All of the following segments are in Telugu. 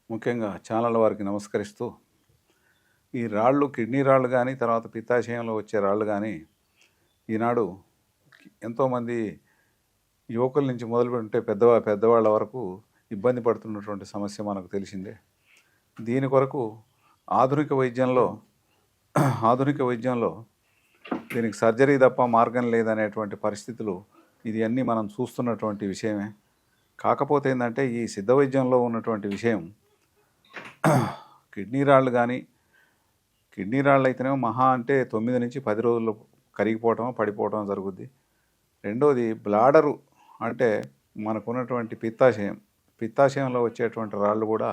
ముఖ్యంగా ఛానల్ వారికి నమస్కరిస్తూ, ఈ రాళ్ళు కిడ్నీ రాళ్ళు కానీ, తర్వాత పిత్తాశయంలో వచ్చే రాళ్ళు కానీ ఈనాడు ఎంతోమంది యువకుల నుంచి మొదలుపెట్టే పెద్దవాళ్ళ వరకు ఇబ్బంది పడుతున్నటువంటి సమస్య మనకు తెలిసిందే. దీని కొరకు ఆధునిక వైద్యంలో దీనికి సర్జరీ తప్ప మార్గం లేదనేటువంటి పరిస్థితులు ఇది అన్నీ మనం చూస్తున్నటువంటి విషయమే. కాకపోతే ఏంటంటే ఈ సిద్ధ వైద్యంలో ఉన్నటువంటి విషయం, కిడ్నీ రాళ్ళు అయితేనేమో మహా అంటే 9 నుంచి 10 రోజుల్లో కరిగిపోవటం పడిపోవటం జరుగుద్ది. రెండోది బ్లాడరు అంటే మనకున్నటువంటి పిత్తాశయంలో వచ్చేటువంటి రాళ్ళు కూడా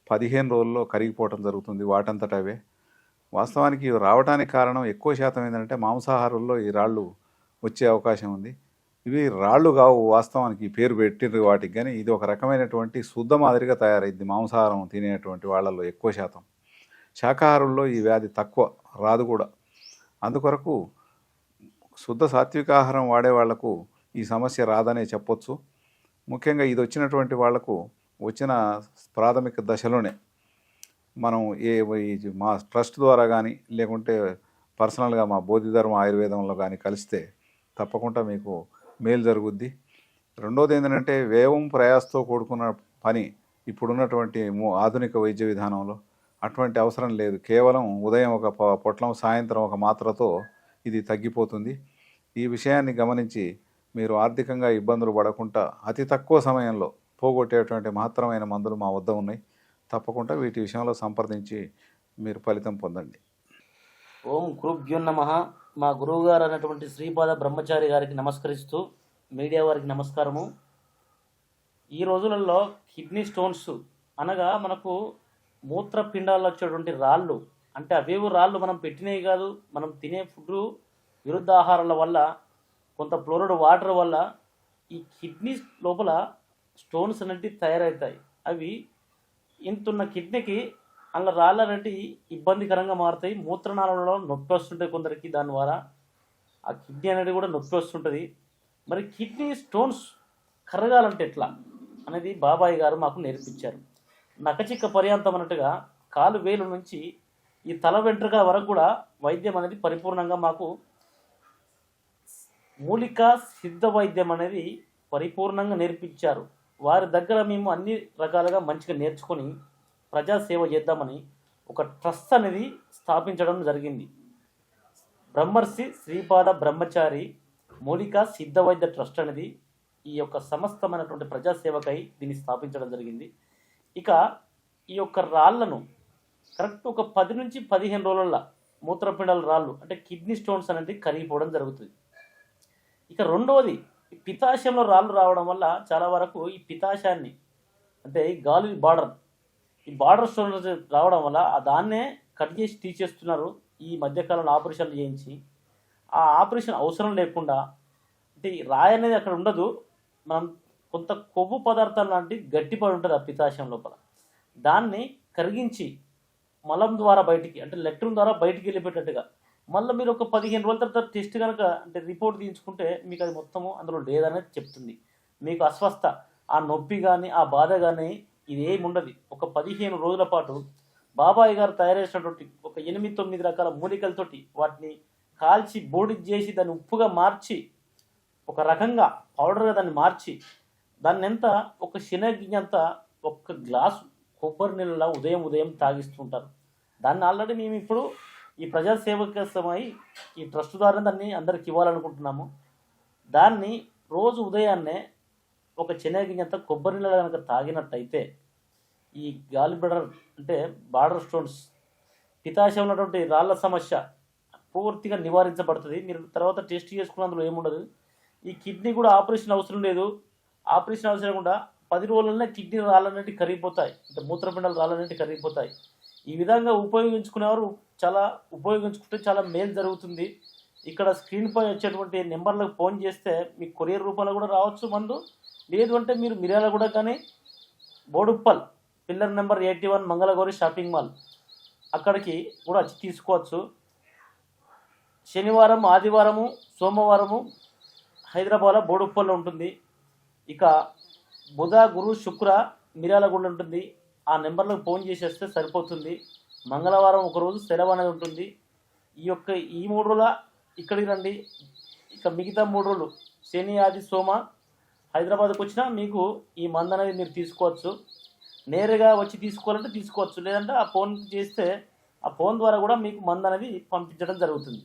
15 రోజుల్లో కరిగిపోవటం జరుగుతుంది వాటంతట అవే. వాస్తవానికి రావడానికి కారణం ఎక్కువ శాతం ఏంటంటే మాంసాహారుల్లో ఈ రాళ్ళు వచ్చే అవకాశం ఉంది. ఇవి రాళ్ళు కావు వాస్తవానికి, ఈ పేరు పెట్టిన వాటికి, కానీ ఇది ఒక రకమైనటువంటి శుద్ధ మాదిరిగా తయారైంది మాంసాహారం తినేటువంటి వాళ్ళల్లో ఎక్కువ శాతం. శాకాహారుల్లో ఈ వ్యాధి తక్కువ, రాదు కూడా. అందుకొరకు శుద్ధ సాత్వికాహారం వాడే వాళ్లకు ఈ సమస్య రాదనే చెప్పొచ్చు. ముఖ్యంగా ఇది వచ్చినటువంటి వాళ్లకు వచ్చిన ప్రాథమిక దశలోనే మనం మా ట్రస్ట్ ద్వారా కానీ లేకుంటే పర్సనల్గా మా బోధిధర్మ ఆయుర్వేదంలో కానీ కలిస్తే తప్పకుండా మీకు మేలు జరుగుద్ది. రెండోది ఏంటంటే వ్యయం ప్రయాసతో కూడుకున్న పని ఇప్పుడున్నటువంటి ఆధునిక వైద్య విధానంలో అటువంటి అవసరం లేదు. కేవలం ఉదయం ఒక పొట్లం, సాయంత్రం ఒక మాత్రతో ఇది తగ్గిపోతుంది. ఈ విషయాన్ని గమనించి మీరు ఆర్థికంగా ఇబ్బందులు పడకుండా అతి తక్కువ సమయంలో పోగొట్టేటువంటి మహత్తరమైన మందులు మా వద్ద ఉన్నాయి. తప్పకుండా వీటి విషయంలో సంప్రదించి మీరు ఫలితం పొందండి. ఓం గురుభ్యో నమః. మా గురువు గారు అనేటువంటి శ్రీపాద బ్రహ్మచారి గారికి నమస్కరిస్తూ మీడియా వారికి నమస్కారము. ఈ రోజులలో కిడ్నీ స్టోన్స్ అనగా మనకు మూత్రపిండాల్లో వచ్చేటువంటి రాళ్ళు, అంటే అవేవి రాళ్ళు మనం పెట్టినవి కాదు, మనం తినే ఫుడ్ విరుద్ధ ఆహారాల వల్ల, కొంత ఫ్లోరైడ్ వాటర్ వల్ల ఈ కిడ్నీ లోపల స్టోన్స్ అనేటివి తయారవుతాయి. అవి ఇంతున్న కిడ్నీకి అందులో రాళ్ళు అనేటివి ఇబ్బందికరంగా మారుతాయి. మూత్రనాళంలో నొప్పి వస్తుంటాయి కొందరికి, దాని ద్వారా ఆ కిడ్నీ అనేది కూడా నొప్పి వస్తుంటుంది. మరి కిడ్నీ స్టోన్స్ కరగాలంటే ఎట్లా అనేది బాబాయ్ గారు మాకు నేర్పించారు. నకచిక్క పర్యాంతం అన్నట్టుగా కాలు వేలు నుంచి ఈ తల వెంట్రుక వరకు కూడా వైద్యం అనేది పరిపూర్ణంగా మాకు మూలిక సిద్ధ వైద్యం అనేది పరిపూర్ణంగా నేర్పించారు. వారి దగ్గర మేము అన్ని రకాలుగా మంచిగా నేర్చుకొని ప్రజాసేవ చేద్దామని ఒక ట్రస్ట్ అనేది స్థాపించడం జరిగింది. బ్రహ్మర్షి శ్రీపాద బ్రహ్మచారి మూలిక సిద్ధ వైద్య ట్రస్ట్ అనేది ఈ యొక్క సమస్తమైనటువంటి ప్రజాసేవకై దీన్ని స్థాపించడం జరిగింది. ఇక ఈ యొక్క రాళ్లను కరెక్ట్ ఒక 10 నుంచి 15 రోజుల మూత్రపిండాల రాళ్ళు అంటే కిడ్నీ స్టోన్స్ అనేది కరిగిపోవడం జరుగుతుంది. ఇక రెండవది, ఈ పిత్తాశయంలో రాళ్ళు రావడం వల్ల చాలా వరకు ఈ పిత్తాశయాన్ని అంటే ఈ గాలి ఈ బార్డర్ స్టోన్స్ రావడం వల్ల దాన్నే కట్ చేసి తీసేస్తున్నారు ఈ మధ్యకాలంలో ఆపరేషన్లు చేయించి. ఆ ఆపరేషన్ అవసరం లేకుండా, అంటే ఈ రాయి అనేది అక్కడ ఉండదు, మనం కొంత కొవ్వు పదార్థాలు లాంటి గట్టిపడి ఉంటుంది ఆ పిత్తాశయం లోపల, దాన్ని కరిగించి మలం ద్వారా బయటికి, అంటే లెట్రిన్ ద్వారా బయటికి వెళ్ళిపెట్టేట్టుగా మళ్ళీ మీరు ఒక 15 రోజుల తర్వాత టెస్ట్ కనుక అంటే రిపోర్ట్ తీయించుకుంటే మీకు అది మొత్తము అందులో లేదనేది చెప్తుంది. మీకు అస్వస్థ, ఆ నొప్పి కానీ ఆ బాధ కానీ ఇదేమి ఉండదు. ఒక 15 రోజుల పాటు బాబాయ్ గారు తయారు చేసినటువంటి ఒక 8-9 రకాల మూలికలతోటి వాటిని కాల్చి బూడి చేసి దాన్ని ఉప్పుగా మార్చి ఒక రకంగా పౌడర్గా దాన్ని మార్చి దాన్ని ఎంత ఒక శనగింజంత ఒక్క గ్లాసు కొబ్బరి నీళ్ళ ఉదయం తాగిస్తుంటారు. దాన్ని ఆల్రెడీ మేము ఇప్పుడు ఈ ప్రజాసేవకమై ఈ ట్రస్ట్ ద్వారా దాన్ని అందరికి ఇవ్వాలనుకుంటున్నాము. దాన్ని రోజు ఉదయాన్నే ఒక శనగింజంత కొబ్బరి నీళ్ళ కనుక తాగినట్టయితే ఈ గాలి బ్లాడర్ అంటే బార్డర్ స్టోన్స్, పిత్తాశయం ఉన్నటువంటి రాళ్ళ సమస్య పూర్తిగా నివారించబడుతుంది. మీరు తర్వాత టెస్ట్ చేసుకున్నందులో ఏముండదు. ఈ కిడ్నీ కూడా ఆపరేషన్ అవసరం లేదు. ఆపరేషన్ అవసరం లేకుండా 10 రోజులనే కిడ్నీ రాళ్ళనేవి కరిగిపోతాయి, అంటే మూత్రపిండాలు రాళ్ళనేవి కరిగిపోతాయి. ఈ విధంగా ఉపయోగించుకునేవారు ఉపయోగించుకుంటే చాలా మేలు జరుగుతుంది. ఇక్కడ స్క్రీన్పై వచ్చేటువంటి నెంబర్లకు ఫోన్ చేస్తే మీకు కొరియర్ రూపంలో కూడా రావచ్చు మందు. లేదు అంటే మీరు మిర్యాలగూడ కానీ Boduppal pillar number 81 Mangala Gauri shopping mall అక్కడికి కూడా వచ్చి తీసుకోవచ్చు. శనివారం, ఆదివారము, సోమవారము హైదరాబాద్లో బోడుప్పల్లో ఉంటుంది. ఇక బుధ, గురు, శుక్ర మిర్యాలగూడ ఉంటుంది. ఆ నెంబర్లకు ఫోన్ చేసేస్తే సరిపోతుంది. మంగళవారం ఒకరోజు సెలవు అనేది ఉంటుంది. ఈ 3 రోజుల ఇక్కడికి రండి. ఇక మిగతా 3 రోజులు శని, ఆది, సోమ హైదరాబాద్కి వచ్చినా మీకు ఈ మందు అనేది మీరు తీసుకోవచ్చు. నేరుగా వచ్చి తీసుకోవాలంటే తీసుకోవచ్చు, లేదంటే ఆ ఫోన్ చేస్తే ఆ ఫోన్ ద్వారా కూడా మీకు మందు అనేది పంపించడం జరుగుతుంది.